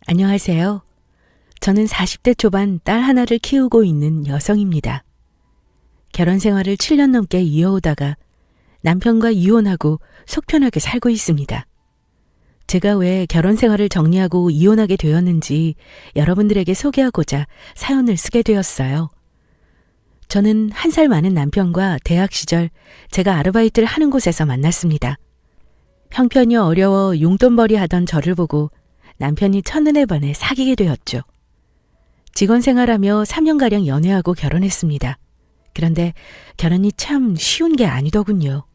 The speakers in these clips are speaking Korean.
안녕하세요. 저는 40대 초반 딸 하나를 키우고 있는 여성입니다. 결혼 생활을 7년 넘게 이어오다가 남편과 이혼하고 속편하게 살고 있습니다. 제가 왜 결혼 생활을 정리하고 이혼하게 되었는지 여러분들에게 소개하고자 사연을 쓰게 되었어요. 저는 1살 많은 남편과 대학 시절 제가 아르바이트를 하는 곳에서 만났습니다. 형편이 어려워 용돈벌이 하던 저를 보고 남편이 첫눈에 반해 사귀게 되었죠. 직원 생활하며 3년가량 연애하고 결혼했습니다. 그런데 결혼이 참 쉬운 게 아니더군요.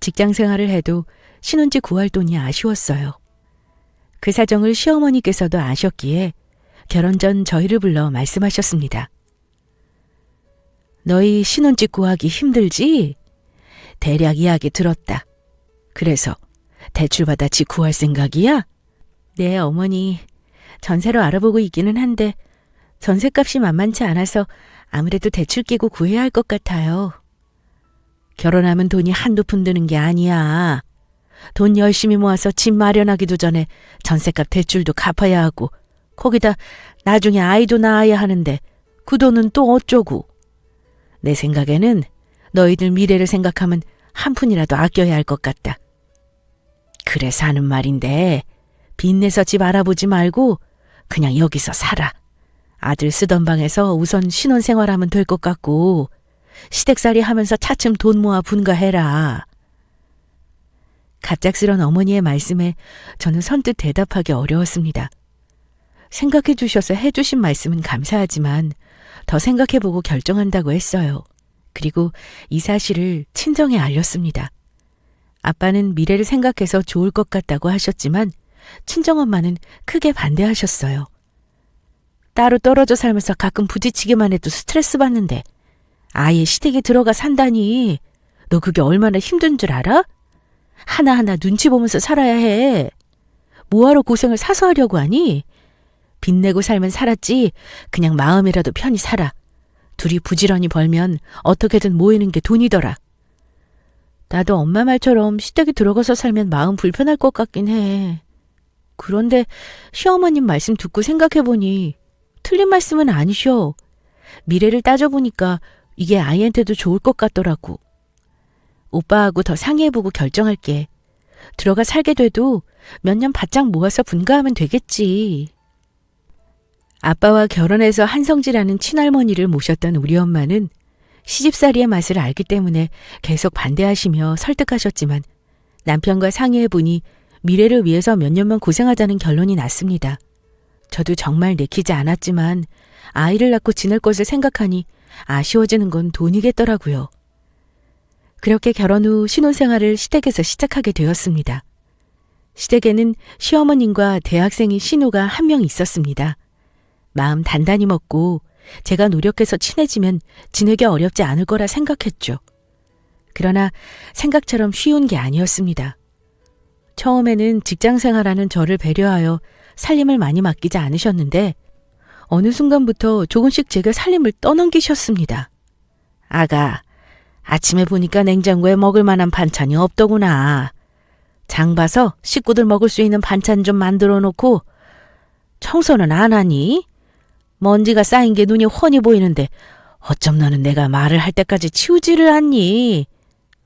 직장 생활을 해도 신혼집 구할 돈이 아쉬웠어요. 그 사정을 시어머니께서도 아셨기에 결혼 전 저희를 불러 말씀하셨습니다. 너희 신혼집 구하기 힘들지? 대략 이야기 들었다. 그래서 대출받아 집 구할 생각이야? 네, 어머니. 전세로 알아보고 있기는 한데 전세값이 만만치 않아서 아무래도 대출 끼고 구해야 할 것 같아요. 결혼하면 돈이 한두 푼 드는 게 아니야. 돈 열심히 모아서 집 마련하기도 전에 전세값 대출도 갚아야 하고 거기다 나중에 아이도 낳아야 하는데 그 돈은 또 어쩌고. 내 생각에는 너희들 미래를 생각하면 한 푼이라도 아껴야 할 것 같다. 그래서 하는 말인데 빚내서 집 알아보지 말고 그냥 여기서 살아. 아들 쓰던 방에서 우선 신혼생활하면 될 것 같고 시댁살이 하면서 차츰 돈 모아 분가해라. 갑작스런 어머니의 말씀에 저는 선뜻 대답하기 어려웠습니다. 생각해 주셔서 해주신 말씀은 감사하지만 더 생각해보고 결정한다고 했어요. 그리고 이 사실을 친정에 알렸습니다. 아빠는 미래를 생각해서 좋을 것 같다고 하셨지만 친정엄마는 크게 반대하셨어요. 따로 떨어져 살면서 가끔 부딪히기만 해도 스트레스 받는데 아예 시댁에 들어가 산다니. 너 그게 얼마나 힘든 줄 알아? 하나하나 눈치 보면서 살아야 해. 뭐하러 고생을 사서 하려고 하니? 빚내고 살면 살았지 그냥 마음이라도 편히 살아. 둘이 부지런히 벌면 어떻게든 모이는 게 돈이더라. 나도 엄마 말처럼 시댁에 들어가서 살면 마음 불편할 것 같긴 해. 그런데 시어머님 말씀 듣고 생각해보니 틀린 말씀은 아니셔. 미래를 따져보니까 이게 아이한테도 좋을 것 같더라고. 오빠하고 더 상의해보고 결정할게. 들어가 살게 돼도 몇 년 바짝 모아서 분가하면 되겠지. 아빠와 결혼해서 한성지라는 친할머니를 모셨던 우리 엄마는 시집살이의 맛을 알기 때문에 계속 반대하시며 설득하셨지만 남편과 상의해보니 미래를 위해서 몇 년만 고생하자는 결론이 났습니다. 저도 정말 내키지 않았지만 아이를 낳고 지낼 것을 생각하니 아쉬워지는 건 돈이겠더라고요. 그렇게 결혼 후 신혼생활을 시댁에서 시작하게 되었습니다. 시댁에는 시어머님과 대학생인 신우가 한 명 있었습니다. 마음 단단히 먹고 제가 노력해서 친해지면 지내기 어렵지 않을 거라 생각했죠. 그러나 생각처럼 쉬운 게 아니었습니다. 처음에는 직장생활하는 저를 배려하여 살림을 많이 맡기지 않으셨는데 어느 순간부터 조금씩 제가 살림을 떠넘기셨습니다. 아가, 아침에 보니까 냉장고에 먹을 만한 반찬이 없더구나. 장 봐서 식구들 먹을 수 있는 반찬 좀 만들어 놓고 청소는 안 하니? 먼지가 쌓인 게 눈이 훤히 보이는데 어쩜 너는 내가 말을 할 때까지 치우지를 않니?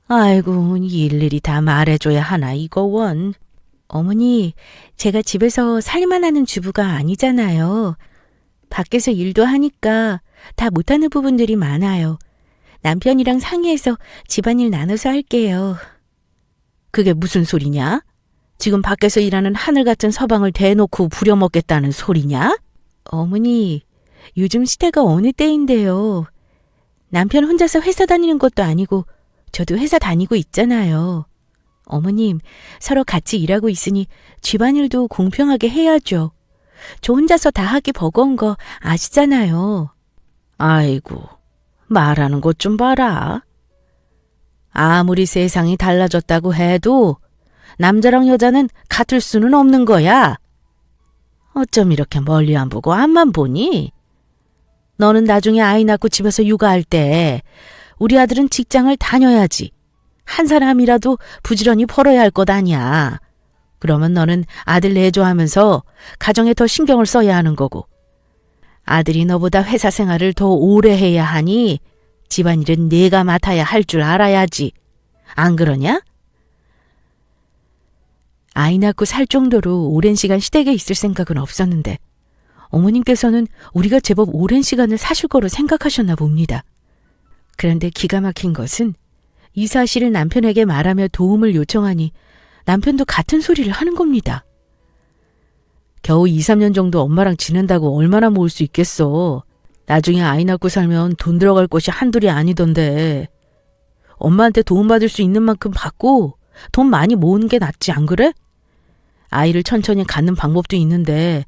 아이고, 일일이 다 말해줘야 하나 이거 원. 어머니, 제가 집에서 살림만 하는 주부가 아니잖아요. 밖에서 일도 하니까 다 못하는 부분들이 많아요. 남편이랑 상의해서 집안일 나눠서 할게요. 그게 무슨 소리냐? 지금 밖에서 일하는 하늘 같은 서방을 대놓고 부려먹겠다는 소리냐? 어머니, 요즘 시대가 어느 때인데요. 남편 혼자서 회사 다니는 것도 아니고 저도 회사 다니고 있잖아요. 어머님, 서로 같이 일하고 있으니 집안일도 공평하게 해야죠. 저 혼자서 다 하기 버거운 거 아시잖아요. 아이고, 말하는 것 좀 봐라. 아무리 세상이 달라졌다고 해도 남자랑 여자는 같을 수는 없는 거야. 어쩜 이렇게 멀리 안 보고 앞만 보니? 너는 나중에 아이 낳고 집에서 육아할 때 우리 아들은 직장을 다녀야지. 한 사람이라도 부지런히 벌어야 할 것 아니야. 그러면 너는 아들 내조하면서 가정에 더 신경을 써야 하는 거고, 아들이 너보다 회사 생활을 더 오래 해야 하니 집안일은 네가 맡아야 할 줄 알아야지. 안 그러냐? 아이 낳고 살 정도로 오랜 시간 시댁에 있을 생각은 없었는데 어머님께서는 우리가 제법 오랜 시간을 사실 거로 생각하셨나 봅니다. 그런데 기가 막힌 것은 이 사실을 남편에게 말하며 도움을 요청하니 남편도 같은 소리를 하는 겁니다. 겨우 2, 3년 정도 엄마랑 지낸다고 얼마나 모을 수 있겠어. 나중에 아이 낳고 살면 돈 들어갈 것이 한둘이 아니던데. 엄마한테 도움받을 수 있는 만큼 받고 돈 많이 모으는 게 낫지 안 그래? 아이를 천천히 갖는 방법도 있는데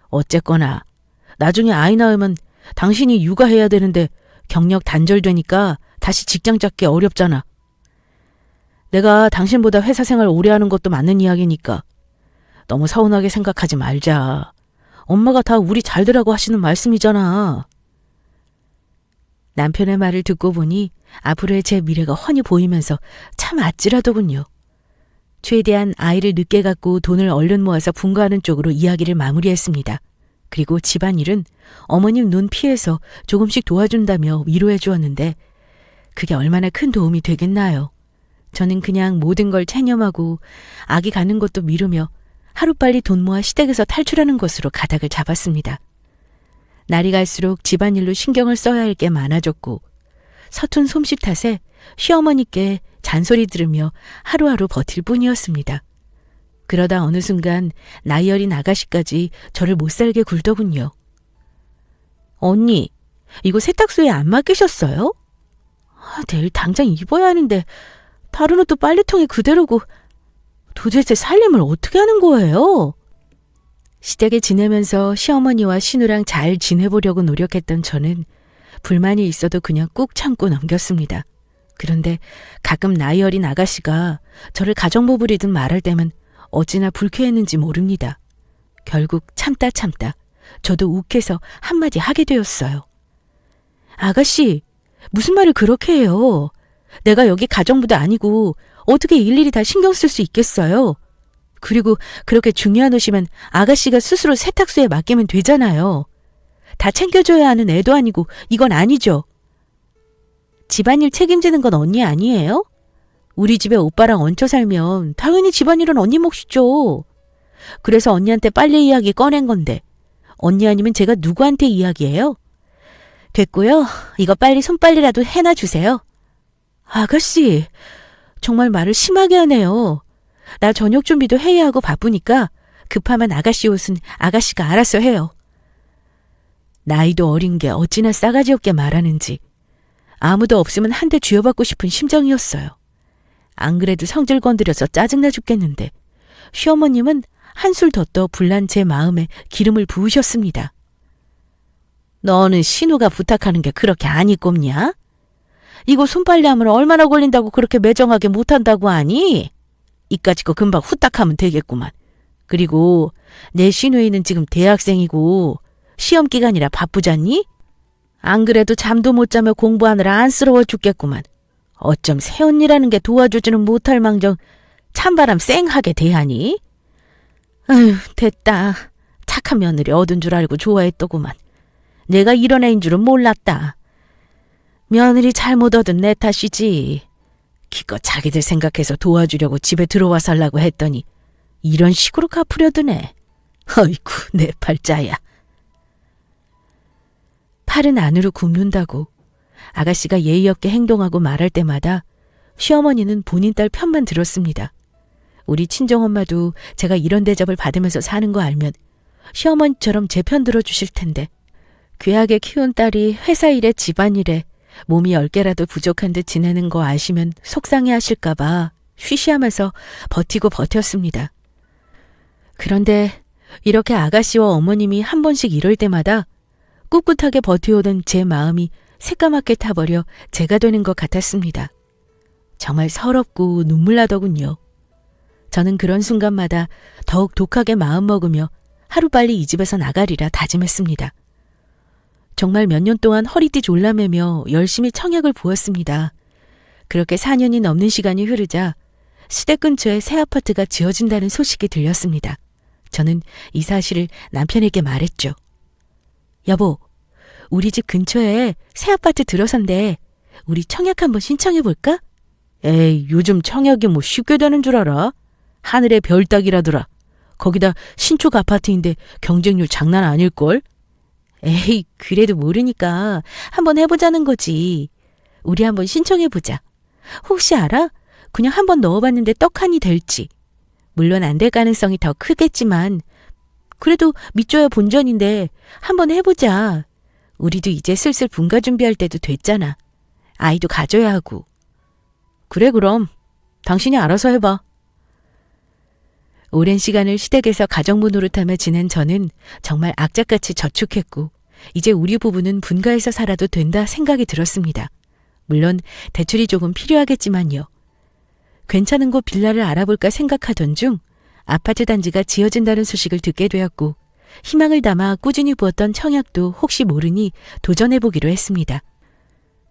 어쨌거나 나중에 아이 낳으면 당신이 육아해야 되는데 경력 단절되니까 다시 직장 잡기 어렵잖아. 내가 당신보다 회사 생활 오래 하는 것도 맞는 이야기니까 너무 서운하게 생각하지 말자. 엄마가 다 우리 잘 되라고 하시는 말씀이잖아. 남편의 말을 듣고 보니 앞으로의 제 미래가 훤히 보이면서 참 아찔하더군요. 최대한 아이를 늦게 갖고 돈을 얼른 모아서 분가하는 쪽으로 이야기를 마무리했습니다. 그리고 집안일은 어머님 눈 피해서 조금씩 도와준다며 위로해 주었는데 그게 얼마나 큰 도움이 되겠나요? 저는 그냥 모든 걸 체념하고 아기 가는 것도 미루며 하루빨리 돈 모아 시댁에서 탈출하는 것으로 가닥을 잡았습니다. 날이 갈수록 집안일로 신경을 써야 할 게 많아졌고 서툰 솜씨 탓에 시어머니께 잔소리 들으며 하루하루 버틸 뿐이었습니다. 그러다 어느 순간 나이 어린 아가씨까지 저를 못살게 굴더군요. 언니, 이거 세탁소에 안 맡기셨어요? 내일 당장 입어야 하는데 다른 옷도 빨래통에 그대로고 도대체 살림을 어떻게 하는 거예요? 시댁에 지내면서 시어머니와 시누랑 잘 지내보려고 노력했던 저는 불만이 있어도 그냥 꾹 참고 넘겼습니다. 그런데 가끔 나이 어린 아가씨가 저를 가정부부리듯 말할 때면 어찌나 불쾌했는지 모릅니다. 결국 참다 저도 욱해서 한마디 하게 되었어요. 아가씨, 무슨 말을 그렇게 해요? 내가 여기 가정부도 아니고 어떻게 일일이 다 신경 쓸 수 있겠어요? 그리고 그렇게 중요한 옷이면 아가씨가 스스로 세탁소에 맡기면 되잖아요. 다 챙겨줘야 하는 애도 아니고 이건 아니죠. 집안일 책임지는 건 언니 아니에요? 우리 집에 오빠랑 얹혀 살면 당연히 집안일은 언니 몫이죠. 그래서 언니한테 빨래 이야기 꺼낸 건데 언니 아니면 제가 누구한테 이야기해요? 됐고요. 이거 빨리 손빨래라도 해놔 주세요. 아가씨, 정말 말을 심하게 하네요. 나 저녁 준비도 해야 하고 바쁘니까 급하면 아가씨 옷은 아가씨가 알아서 해요. 나이도 어린 게 어찌나 싸가지 없게 말하는지 아무도 없으면 한 대 쥐어받고 싶은 심정이었어요. 안 그래도 성질 건드려서 짜증나 죽겠는데 시어머님은 한술 더 떠 불난 제 마음에 기름을 부으셨습니다. 너는 신우가 부탁하는 게 그렇게 안 이꼽냐? 이거 손빨래하면 얼마나 걸린다고 그렇게 매정하게 못한다고 하니? 이까짓 거 금방 후딱 하면 되겠구만. 그리고 내 시누이는 지금 대학생이고 시험 기간이라 바쁘잖니? 안 그래도 잠도 못 자며 공부하느라 안쓰러워 죽겠구만. 어쩜 새언니라는 게 도와주지는 못할 망정 찬바람 쌩하게 대하니? 아휴, 됐다. 착한 며느리 얻은 줄 알고 좋아했더구만. 내가 이런 애인 줄은 몰랐다. 며느리 잘못 얻은 내 탓이지. 기껏 자기들 생각해서 도와주려고 집에 들어와 살라고 했더니 이런 식으로 갚으려드네. 어이구, 내 팔자야. 팔은 안으로 굽는다고 아가씨가 예의 없게 행동하고 말할 때마다 시어머니는 본인 딸 편만 들었습니다. 우리 친정엄마도 제가 이런 대접을 받으면서 사는 거 알면 시어머니처럼 제 편 들어주실 텐데 귀하게 키운 딸이 회사 일에 집안일에 몸이 10개라도 부족한 듯 지내는 거 아시면 속상해 하실까 봐 쉬쉬하면서 버티고 버텼습니다. 그런데 이렇게 아가씨와 어머님이 한 번씩 이럴 때마다 꿋꿋하게 버텨오던 제 마음이 새까맣게 타버려 제가 되는 것 같았습니다. 정말 서럽고 눈물 나더군요. 저는 그런 순간마다 더욱 독하게 마음먹으며 하루빨리 이 집에서 나가리라 다짐했습니다. 정말 몇 년 동안 허리띠 졸라매며 열심히 청약을 부었습니다. 그렇게 4년이 넘는 시간이 흐르자 시댁 근처에 새 아파트가 지어진다는 소식이 들렸습니다. 저는 이 사실을 남편에게 말했죠. 여보, 우리 집 근처에 새 아파트 들어선대. 우리 청약 한번 신청해볼까? 에이, 요즘 청약이 뭐 쉽게 되는 줄 알아? 하늘의 별 따기라더라. 거기다 신축 아파트인데 경쟁률 장난 아닐걸? 에이, 그래도 모르니까 한번 해보자는 거지. 우리 한번 신청해보자. 혹시 알아? 그냥 한번 넣어봤는데 떡하니 될지. 물론 안 될 가능성이 더 크겠지만 그래도 믿줘야 본전인데 한번 해보자. 우리도 이제 슬슬 분가 준비할 때도 됐잖아. 아이도 가져야 하고. 그래 그럼. 당신이 알아서 해봐. 오랜 시간을 시댁에서 가정부 노릇하며 지낸 저는 정말 악착같이 저축했고 이제 우리 부부는 분가해서 살아도 된다 생각이 들었습니다. 물론 대출이 조금 필요하겠지만요. 괜찮은 곳 빌라를 알아볼까 생각하던 중 아파트 단지가 지어진다는 소식을 듣게 되었고 희망을 담아 꾸준히 부었던 청약도 혹시 모르니 도전해보기로 했습니다.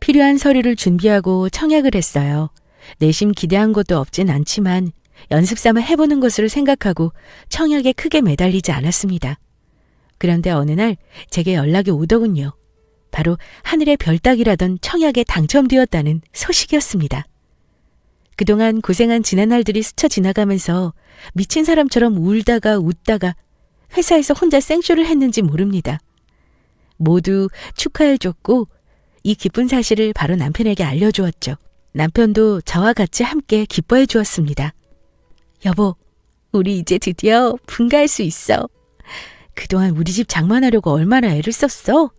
필요한 서류를 준비하고 청약을 했어요. 내심 기대한 것도 없진 않지만 연습 삼아 해보는 것으로 생각하고 청약에 크게 매달리지 않았습니다. 그런데 어느 날 제게 연락이 오더군요. 바로 하늘의 별 따기라던 청약에 당첨되었다는 소식이었습니다. 그동안 고생한 지난 날들이 스쳐 지나가면서 미친 사람처럼 울다가 웃다가 회사에서 혼자 생쇼를 했는지 모릅니다. 모두 축하해줬고 이 기쁜 사실을 바로 남편에게 알려주었죠. 남편도 저와 같이 함께 기뻐해 주었습니다. 여보, 우리 이제 드디어 분가할 수 있어. 그동안 우리 집 장만하려고 얼마나 애를 썼어?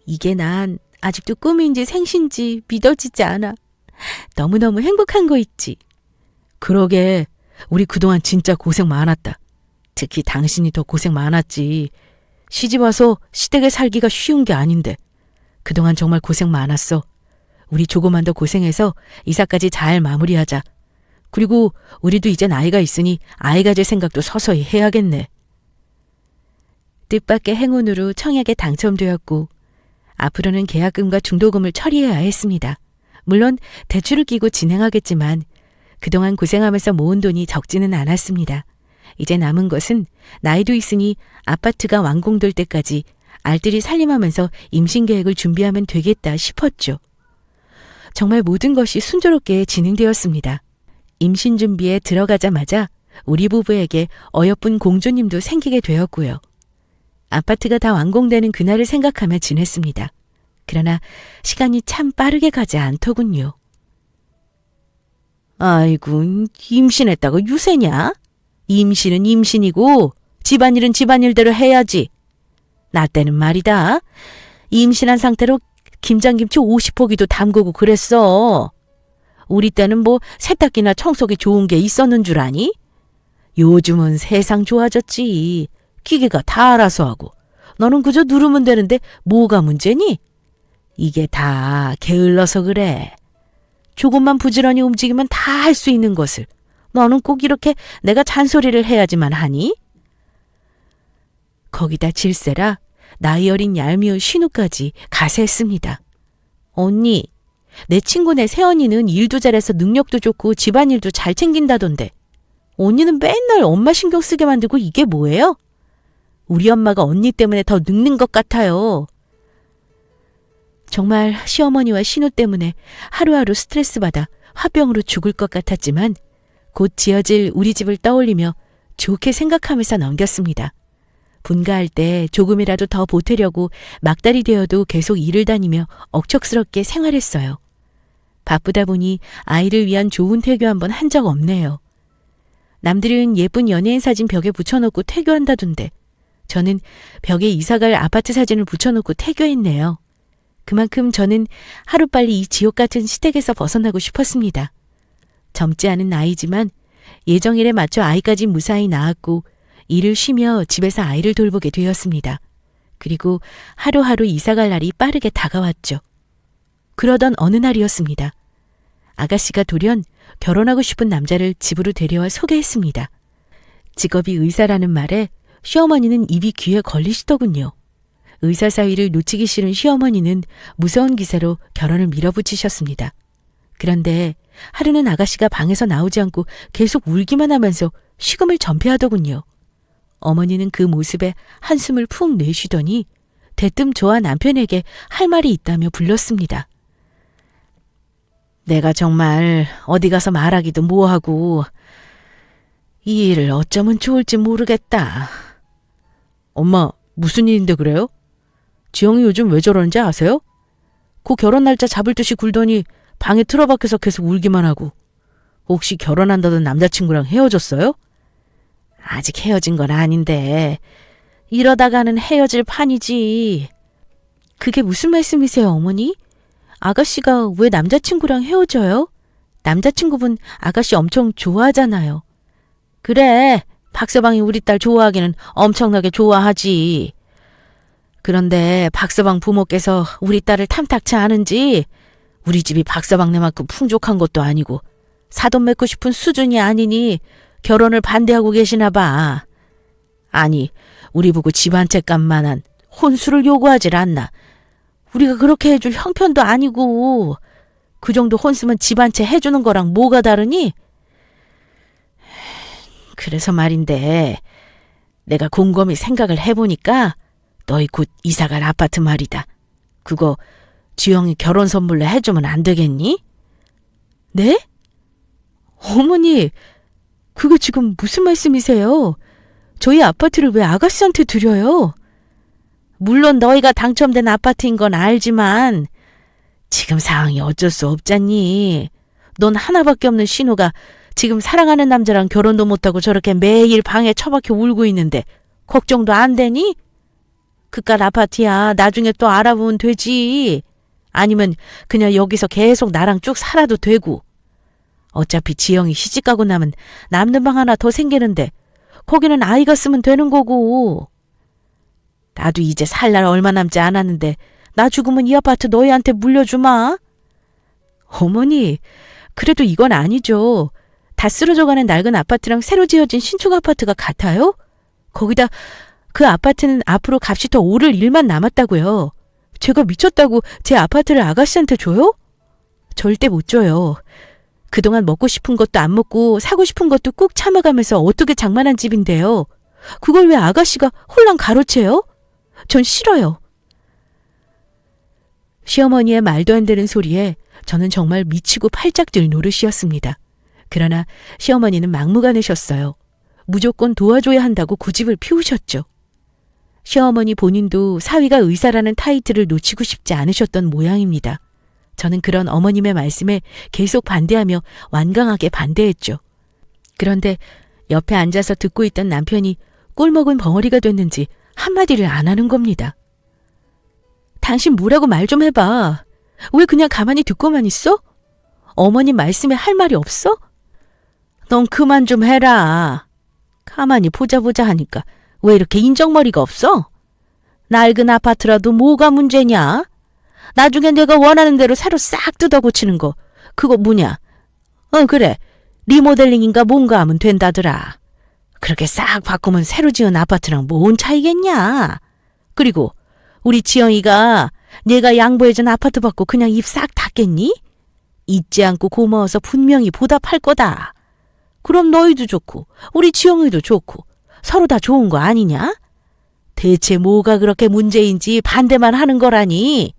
이게 난 아직도 꿈인지 생신지 믿어지지 않아. 너무너무 행복한 거 있지. 그러게, 우리 그동안 진짜 고생 많았다. 특히 당신이 더 고생 많았지. 시집 와서 시댁에 살기가 쉬운 게 아닌데. 그동안 정말 고생 많았어. 우리 조금만 더 고생해서 이사까지 잘 마무리하자. 그리고 우리도 이제 나이가 있으니 아이 가질 생각도 서서히 해야겠네. 뜻밖의 행운으로 청약에 당첨되었고 앞으로는 계약금과 중도금을 처리해야 했습니다. 물론 대출을 끼고 진행하겠지만 그동안 고생하면서 모은 돈이 적지는 않았습니다. 이제 남은 것은 나이도 있으니 아파트가 완공될 때까지 알뜰히 살림하면서 임신 계획을 준비하면 되겠다 싶었죠. 정말 모든 것이 순조롭게 진행되었습니다. 임신 준비에 들어가자마자 우리 부부에게 어여쁜 공주님도 생기게 되었고요. 아파트가 다 완공되는 그날을 생각하며 지냈습니다. 그러나 시간이 참 빠르게 가지 않더군요. 아이고, 임신했다고 유세냐? 임신은 임신이고 집안일은 집안일대로 해야지. 나 때는 말이다. 임신한 상태로 김장김치 50포기도 담그고 그랬어. 우리 때는 뭐 세탁기나 청소기 좋은 게 있었는 줄 아니? 요즘은 세상 좋아졌지. 기계가 다 알아서 하고. 너는 그저 누르면 되는데 뭐가 문제니? 이게 다 게을러서 그래. 조금만 부지런히 움직이면 다 할 수 있는 것을 너는 꼭 이렇게 내가 잔소리를 해야지만 하니? 거기다 질세라 나이 어린 얄미운 신우까지 가세했습니다. 언니, 내 친구네 새언니는 일도 잘해서 능력도 좋고 집안일도 잘 챙긴다던데 언니는 맨날 엄마 신경 쓰게 만들고 이게 뭐예요? 우리 엄마가 언니 때문에 더 늙는 것 같아요. 정말 시어머니와 신우 때문에 하루하루 스트레스 받아 화병으로 죽을 것 같았지만 곧 지어질 우리 집을 떠올리며 좋게 생각하면서 넘겼습니다. 분가할 때 조금이라도 더 보태려고 막달이 되어도 계속 일을 다니며 억척스럽게 생활했어요. 바쁘다 보니 아이를 위한 좋은 태교 한번 한 적 없네요. 남들은 예쁜 연예인 사진 벽에 붙여놓고 태교한다던데 저는 벽에 이사갈 아파트 사진을 붙여놓고 태교했네요. 그만큼 저는 하루빨리 이 지옥 같은 시댁에서 벗어나고 싶었습니다. 젊지 않은 나이지만 예정일에 맞춰 아이까지 무사히 낳았고 일을 쉬며 집에서 아이를 돌보게 되었습니다. 그리고 하루하루 이사갈 날이 빠르게 다가왔죠. 그러던 어느 날이었습니다. 아가씨가 돌연 결혼하고 싶은 남자를 집으로 데려와 소개했습니다. 직업이 의사라는 말에 시어머니는 입이 귀에 걸리시더군요. 의사 사위를 놓치기 싫은 시어머니는 무서운 기세로 결혼을 밀어붙이셨습니다. 그런데 하루는 아가씨가 방에서 나오지 않고 계속 울기만 하면서 식음을 전폐하더군요. 어머니는 그 모습에 한숨을 푹 내쉬더니 대뜸 저와 남편에게 할 말이 있다며 불렀습니다. 내가 정말 어디 가서 말하기도 뭐하고 이 일을 어쩌면 좋을지 모르겠다. 엄마, 무슨 일인데 그래요? 지영이 요즘 왜 저러는지 아세요? 그 결혼 날짜 잡을 듯이 굴더니 방에 틀어박혀서 계속 울기만 하고. 혹시 결혼한다던 남자친구랑 헤어졌어요? 아직 헤어진 건 아닌데 이러다가는 헤어질 판이지. 그게 무슨 말씀이세요, 어머니? 아가씨가 왜 남자친구랑 헤어져요? 남자친구분 아가씨 엄청 좋아하잖아요. 그래, 박서방이 우리 딸 좋아하기는 엄청나게 좋아하지. 그런데 박서방 부모께서 우리 딸을 탐탁치 않은지 우리 집이 박서방네만큼 풍족한 것도 아니고 사돈 맺고 싶은 수준이 아니니 결혼을 반대하고 계시나 봐. 아니, 우리 보고 집 한 채 값만한 혼수를 요구하질 않나. 우리가 그렇게 해줄 형편도 아니고 그 정도 혼수면 집 한 채 해주는 거랑 뭐가 다르니? 그래서 말인데 내가 곰곰이 생각을 해보니까 너희 곧 이사갈 아파트 말이다. 그거 주영이 결혼 선물로 해주면 안 되겠니? 네? 어머니, 그게 지금 무슨 말씀이세요? 저희 아파트를 왜 아가씨한테 드려요? 물론 너희가 당첨된 아파트인 건 알지만 지금 상황이 어쩔 수 없잖니. 넌 하나밖에 없는 신우가 지금 사랑하는 남자랑 결혼도 못하고 저렇게 매일 방에 처박혀 울고 있는데 걱정도 안 되니? 그깟 아파트야. 나중에 또 알아보면 되지. 아니면 그냥 여기서 계속 나랑 쭉 살아도 되고. 어차피 지영이 시집가고 나면 남는 방 하나 더 생기는데 거기는 아이가 쓰면 되는 거고. 나도 이제 살 날 얼마 남지 않았는데 나 죽으면 이 아파트 너희한테 물려주마. 어머니, 그래도 이건 아니죠. 다 쓰러져가는 낡은 아파트랑 새로 지어진 신축 아파트가 같아요? 거기다 그 아파트는 앞으로 값이 더 오를 일만 남았다고요. 제가 미쳤다고 제 아파트를 아가씨한테 줘요? 절대 못 줘요. 그동안 먹고 싶은 것도 안 먹고 사고 싶은 것도 꾹 참아가면서 어떻게 장만한 집인데요. 그걸 왜 아가씨가 홀랑 가로채요? 전 싫어요. 시어머니의 말도 안 되는 소리에 저는 정말 미치고 팔짝 뛸 노릇이었습니다. 그러나 시어머니는 막무가내셨어요. 무조건 도와줘야 한다고 고집을 피우셨죠. 시어머니 본인도 사위가 의사라는 타이틀을 놓치고 싶지 않으셨던 모양입니다. 저는 그런 어머님의 말씀에 계속 반대하며 완강하게 반대했죠. 그런데 옆에 앉아서 듣고 있던 남편이 꿀먹은 벙어리가 됐는지 한마디를 안 하는 겁니다. 당신 뭐라고 말 좀 해봐. 왜 그냥 가만히 듣고만 있어? 어머님 말씀에 할 말이 없어? 넌 그만 좀 해라. 가만히 보자 하니까 왜 이렇게 인정머리가 없어? 낡은 아파트라도 뭐가 문제냐? 나중에 내가 원하는 대로 새로 싹 뜯어 고치는 거 그거 뭐냐? 그래. 리모델링인가 뭔가 하면 된다더라. 그렇게 싹 바꾸면 새로 지은 아파트랑 뭔 차이겠냐? 그리고 우리 지영이가 내가 양보해준 아파트 받고 그냥 입 싹 닫겠니? 잊지 않고 고마워서 분명히 보답할 거다. 그럼 너희도 좋고 우리 지영이도 좋고 서로 다 좋은 거 아니냐? 대체 뭐가 그렇게 문제인지 반대만 하는 거라니.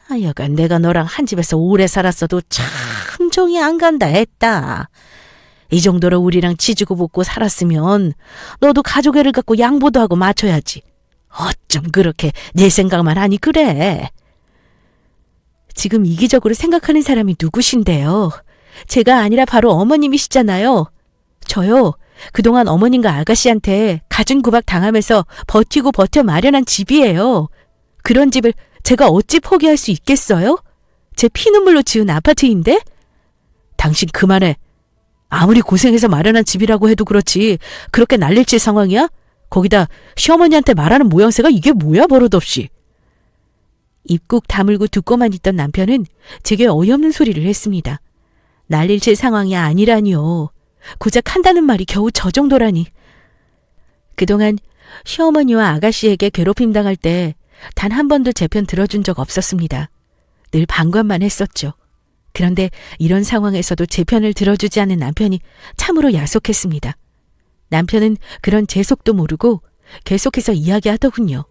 하여간 내가 너랑 한 집에서 오래 살았어도 참 정이 안 간다 했다. 이 정도로 우리랑 지지고 볶고 살았으면 너도 가족애를 갖고 양보도 하고 맞춰야지. 어쩜 그렇게 내 생각만 하니 그래. 지금 이기적으로 생각하는 사람이 누구신데요? 제가 아니라 바로 어머님이시잖아요. 저요, 그동안 어머님과 아가씨한테 가진 구박 당하면서 버티고 버텨 마련한 집이에요. 그런 집을 제가 어찌 포기할 수 있겠어요? 제 피눈물로 지은 아파트인데? 당신 그만해. 아무리 고생해서 마련한 집이라고 해도 그렇지 그렇게 난리칠 상황이야? 거기다 시어머니한테 말하는 모양새가 이게 뭐야 버릇없이. 입 꾹 다물고 듣고만 있던 남편은 제게 어이없는 소리를 했습니다. 난리칠 상황이 아니라니요. 고작 한다는 말이 겨우 저 정도라니. 그동안 시어머니와 아가씨에게 괴롭힘 당할 때 단 한 번도 제 편 들어준 적 없었습니다. 늘 방관만 했었죠. 그런데 이런 상황에서도 제 편을 들어주지 않는 남편이 참으로 야속했습니다. 남편은 그런 제 속도 모르고 계속해서 이야기하더군요.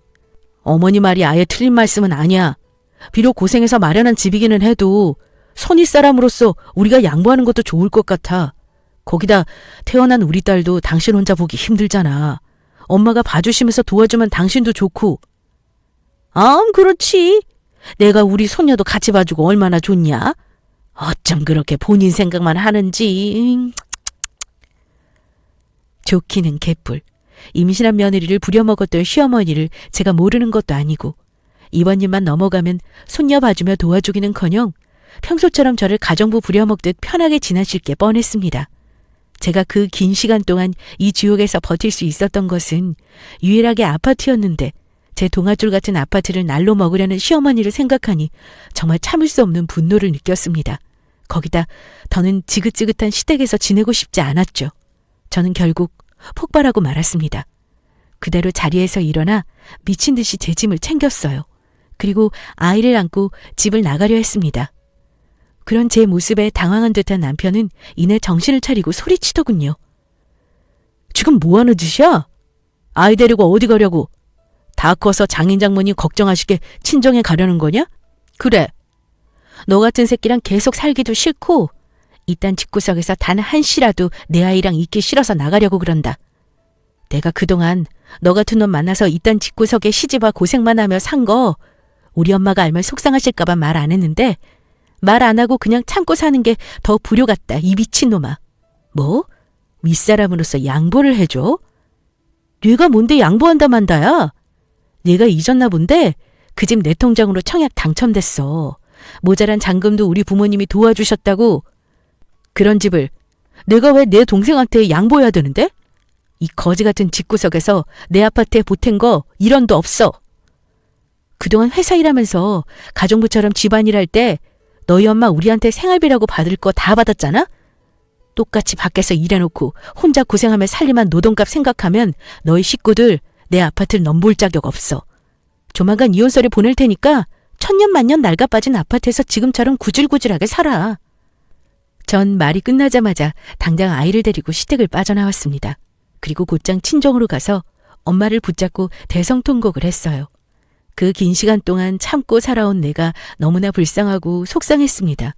어머니 말이 아예 틀린 말씀은 아니야. 비록 고생해서 마련한 집이기는 해도 선윗 사람으로서 우리가 양보하는 것도 좋을 것 같아. 거기다 태어난 우리 딸도 당신 혼자 보기 힘들잖아. 엄마가 봐주시면서 도와주면 당신도 좋고. 그렇지. 내가 우리 손녀도 같이 봐주고 얼마나 좋냐? 어쩜 그렇게 본인 생각만 하는지. 좋기는 개뿔. 임신한 며느리를 부려먹었던 시어머니를 제가 모르는 것도 아니고 이번 일만 넘어가면 손녀 봐주며 도와주기는커녕 평소처럼 저를 가정부 부려먹듯 편하게 지나칠 게 뻔했습니다. 제가 그 긴 시간 동안 이 지옥에서 버틸 수 있었던 것은 유일하게 아파트였는데 제 동아줄 같은 아파트를 날로 먹으려는 시어머니를 생각하니 정말 참을 수 없는 분노를 느꼈습니다. 거기다 더는 지긋지긋한 시댁에서 지내고 싶지 않았죠. 저는 결국 폭발하고 말았습니다. 그대로 자리에서 일어나 미친 듯이 제 짐을 챙겼어요. 그리고 아이를 안고 집을 나가려 했습니다. 그런 제 모습에 당황한 듯한 남편은 이내 정신을 차리고 소리치더군요. 지금 뭐하는 짓이야? 아이 데리고 어디 가려고? 다 커서 장인 장모님 걱정하시게 친정에 가려는 거냐? 그래. 너 같은 새끼랑 계속 살기도 싫고 이딴 집구석에서 단 한시라도 내 아이랑 있기 싫어서 나가려고 그런다. 내가 그동안 너 같은 놈 만나서 이딴 집구석에 시집와 고생만 하며 산 거 우리 엄마가 알면 속상하실까 봐 말 안 했는데 말 안 하고 그냥 참고 사는 게 더 불효 같다, 이 미친놈아. 뭐? 윗사람으로서 양보를 해줘? 네가 뭔데 양보한다 만다야? 네가 잊었나 본데 그 집 내 통장으로 청약 당첨됐어. 모자란 잔금도 우리 부모님이 도와주셨다고. 그런 집을 내가 왜 내 동생한테 양보해야 되는데? 이 거지 같은 집구석에서 내 아파트에 보탠 거 1원도 없어. 그동안 회사 일하면서 가정부처럼 집안일 할 때 너희 엄마 우리한테 생활비라고 받을 거 다 받았잖아? 똑같이 밖에서 일해놓고 혼자 고생하며 살림한 노동값 생각하면 너희 식구들 내 아파트를 넘볼 자격 없어. 조만간 이혼서류 보낼 테니까 천년만년 낡아빠진 아파트에서 지금처럼 구질구질하게 살아. 전 말이 끝나자마자 당장 아이를 데리고 시댁을 빠져나왔습니다. 그리고 곧장 친정으로 가서 엄마를 붙잡고 대성통곡을 했어요. 그 긴 시간 동안 참고 살아온 내가 너무나 불쌍하고 속상했습니다.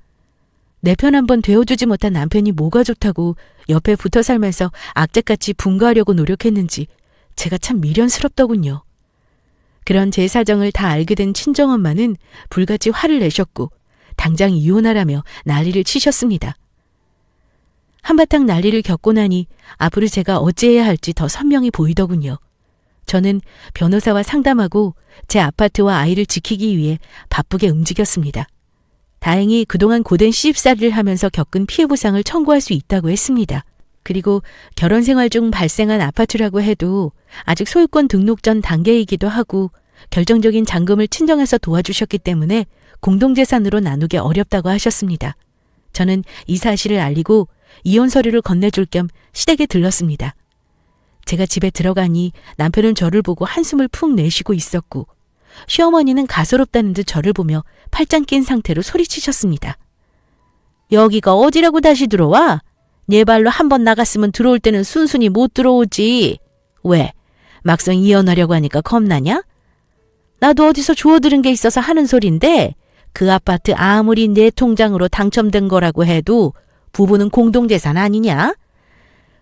내 편 한번 되어주지 못한 남편이 뭐가 좋다고 옆에 붙어 살면서 악착같이 분가하려고 노력했는지 제가 참 미련스럽더군요. 그런 제 사정을 다 알게 된 친정엄마는 불같이 화를 내셨고 당장 이혼하라며 난리를 치셨습니다. 한바탕 난리를 겪고 나니 앞으로 제가 어찌해야 할지 더 선명히 보이더군요. 저는 변호사와 상담하고 제 아파트와 아이를 지키기 위해 바쁘게 움직였습니다. 다행히 그동안 고된 시집살이를 하면서 겪은 피해 보상을 청구할 수 있다고 했습니다. 그리고 결혼 생활 중 발생한 아파트라고 해도 아직 소유권 등록 전 단계이기도 하고 결정적인 잔금을 친정에서 도와주셨기 때문에 공동재산으로 나누기 어렵다고 하셨습니다. 저는 이 사실을 알리고 이혼 서류를 건네줄 겸 시댁에 들렀습니다. 제가 집에 들어가니 남편은 저를 보고 한숨을 푹 내쉬고 있었고 시어머니는 가소롭다는 듯 저를 보며 팔짱 낀 상태로 소리치셨습니다. 여기가 어디라고 다시 들어와? 네 발로 한 번 나갔으면 들어올 때는 순순히 못 들어오지. 왜? 막상 이혼하려고 하니까 겁나냐? 나도 어디서 주워들은 게 있어서 하는 소린데 그 아파트 아무리 내 통장으로 당첨된 거라고 해도 부부는 공동재산 아니냐?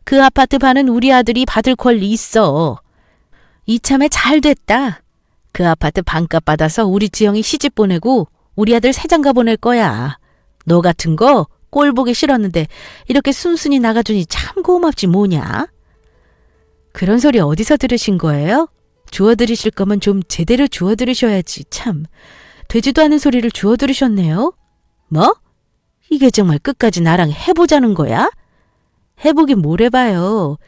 그 아파트 반은 우리 아들이 받을 권리 있어. 이참에 잘 됐다. 그 아파트 반값 받아서 우리 지영이 시집 보내고 우리 아들 새장가 보낼 거야. 너 같은 거 꼴 보기 싫었는데 이렇게 순순히 나가주니 참 고맙지 뭐냐? 그런 소리 어디서 들으신 거예요? 주워들으실 거면 좀 제대로 주워들으셔야지 참. 되지도 않은 소리를 주워들으셨네요. 뭐? 이게 정말 끝까지 나랑 해보자는 거야? 해보긴 뭘 해봐요.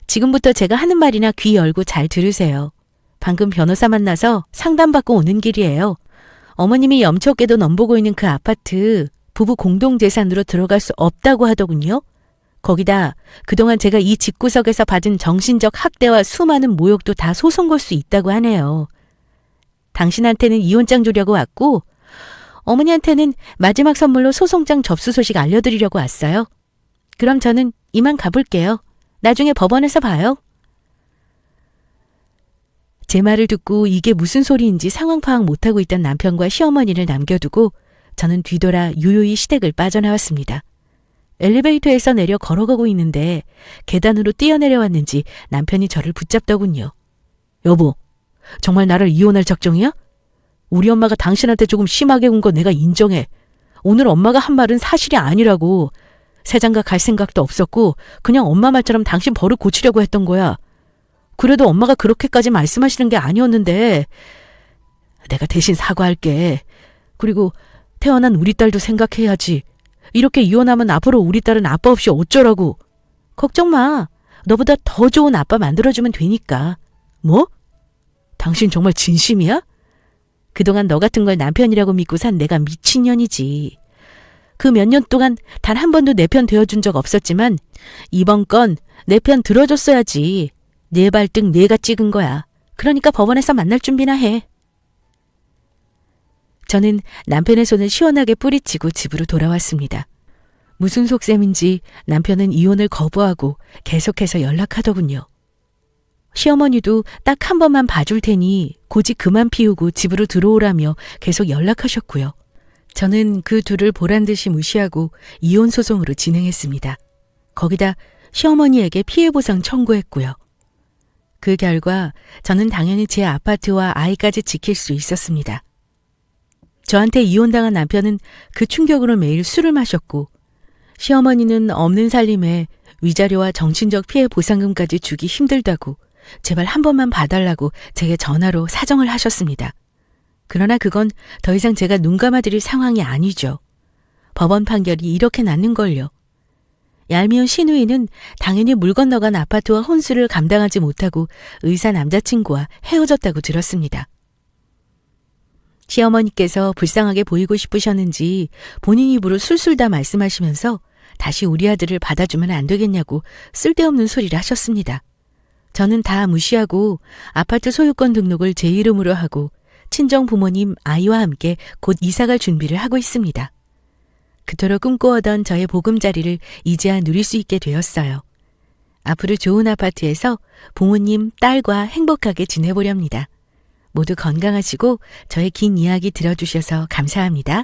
지금부터 제가 하는 말이나 귀 열고 잘 들으세요. 방금 변호사 만나서 상담받고 오는 길이에요. 어머님이 염치없게도 넘보고 있는 그 아파트 부부 공동재산으로 들어갈 수 없다고 하더군요. 거기다 그동안 제가 이 집구석에서 받은 정신적 학대와 수많은 모욕도 다 소송 걸 수 있다고 하네요. 당신한테는 이혼장 주려고 왔고 어머니한테는 마지막 선물로 소송장 접수 소식 알려드리려고 왔어요. 그럼 저는 이만 가볼게요. 나중에 법원에서 봐요. 제 말을 듣고 이게 무슨 소리인지 상황 파악 못하고 있던 남편과 시어머니를 남겨두고 저는 뒤돌아 유유히 시댁을 빠져나왔습니다. 엘리베이터에서 내려 걸어가고 있는데 계단으로 뛰어내려왔는지 남편이 저를 붙잡더군요. 여보, 정말 나를 이혼할 작정이야? 우리 엄마가 당신한테 조금 심하게 군 거 내가 인정해. 오늘 엄마가 한 말은 사실이 아니라고. 새장가 갈 생각도 없었고 그냥 엄마 말처럼 당신 버릇 고치려고 했던 거야. 그래도 엄마가 그렇게까지 말씀하시는 게 아니었는데 내가 대신 사과할게. 그리고 태어난 우리 딸도 생각해야지. 이렇게 이혼하면 앞으로 우리 딸은 아빠 없이 어쩌라고. 걱정 마. 너보다 더 좋은 아빠 만들어주면 되니까. 뭐? 당신 정말 진심이야? 그동안 너 같은 걸 남편이라고 믿고 산 내가 미친년이지. 그 몇 년 동안 단 한 번도 내 편 되어준 적 없었지만 이번 건 내 편 들어줬어야지. 내 발등 내가 찍은 거야. 그러니까 법원에서 만날 준비나 해. 저는 남편의 손을 시원하게 뿌리치고 집으로 돌아왔습니다. 무슨 속셈인지 남편은 이혼을 거부하고 계속해서 연락하더군요. 시어머니도 딱 한 번만 봐줄 테니 고집 그만 피우고 집으로 들어오라며 계속 연락하셨고요. 저는 그 둘을 보란듯이 무시하고 이혼 소송으로 진행했습니다. 거기다 시어머니에게 피해보상 청구했고요. 그 결과 저는 당연히 제 아파트와 아이까지 지킬 수 있었습니다. 저한테 이혼당한 남편은 그 충격으로 매일 술을 마셨고 시어머니는 없는 살림에 위자료와 정신적 피해 보상금까지 주기 힘들다고 제발 한 번만 봐달라고 제게 전화로 사정을 하셨습니다. 그러나 그건 더 이상 제가 눈 감아드릴 상황이 아니죠. 법원 판결이 이렇게 났는걸요. 얄미운 시누이는 당연히 물 건너간 아파트와 혼수를 감당하지 못하고 의사 남자친구와 헤어졌다고 들었습니다. 시어머니께서 불쌍하게 보이고 싶으셨는지 본인 입으로 술술 다 말씀하시면서 다시 우리 아들을 받아주면 안 되겠냐고 쓸데없는 소리를 하셨습니다. 저는 다 무시하고 아파트 소유권 등록을 제 이름으로 하고 친정 부모님, 아이와 함께 곧 이사갈 준비를 하고 있습니다. 그토록 꿈꿔오던 저의 보금자리를 이제야 누릴 수 있게 되었어요. 앞으로 좋은 아파트에서 부모님, 딸과 행복하게 지내보렵니다. 모두 건강하시고 저의 긴 이야기 들어주셔서 감사합니다.